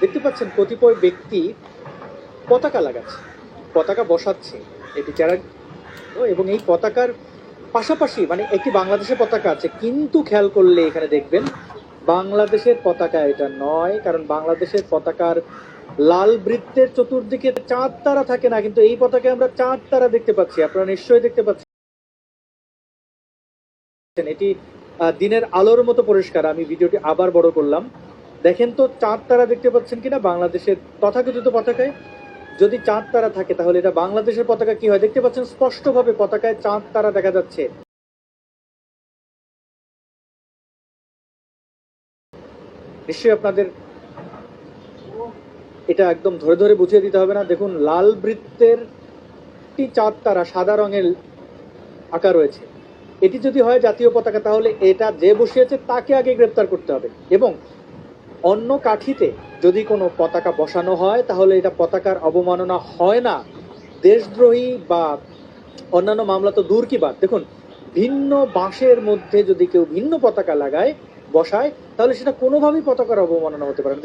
দেখতে পাচ্ছেন কতিপয় ব্যক্তি পতাকা লাগাচ্ছে, পতাকা বসাচ্ছে, এটি যারা, এবং এই পতাকার পাশাপাশি মানে একটি বাংলাদেশের পতাকা আছে, কিন্তু খেয়াল করলে এখানে দেখবেন বাংলাদেশের পতাকা এটা নয়, কারণ বাংলাদেশের পতাকার লাল বৃত্তের চতুর্দিকে চাঁদ তারা থাকে না, কিন্তু এই পতাকায় আমরা চাঁদ তারা দেখতে পাচ্ছি। আপনারা নিশ্চয়ই দেখতে পাচ্ছেন, এটি দিনের আলোর মতো পরিষ্কার। আমি ভিডিওটি আবার বড় করলাম, দেখেন তো চাঁদ তারা দেখতে পাচ্ছেন কিনা বাংলাদেশের তথাকথিত পতাকায়। যদি চাঁদ তারা থাকে তাহলে এটা বাংলাদেশের পতাকা কি হয়? দেখতে পাচ্ছেন স্পষ্টভাবে পতাকায় চাঁদ তারা দেখা যাচ্ছে। নিশ্চয়ই আপনাদের এটা একদম ধরে ধরে বুঝিয়ে দিতে হবে না। দেখুন, লাল বৃত্তের চাঁদ তারা সাদা রঙের আঁকা রয়েছে। এটি যদি হয় জাতীয় পতাকা তাহলে এটা যে বসিয়েছে তাকে আগে গ্রেপ্তার করতে হবে, এবং অন্য কাঠিতে যদি কোনো পতাকা বসানো হয় তাহলে এটা পতাকার অবমাননা হয় না, দেশদ্রোহী বা অন্যান্য মামলা তো দূর কি বাদ। দেখুন, ভিন্ন বাঁশের মধ্যে যদি কেউ ভিন্ন পতাকা লাগায় বসায় তাহলে সেটা কোনোভাবেই পতাকার অবমাননা হতে পারে না।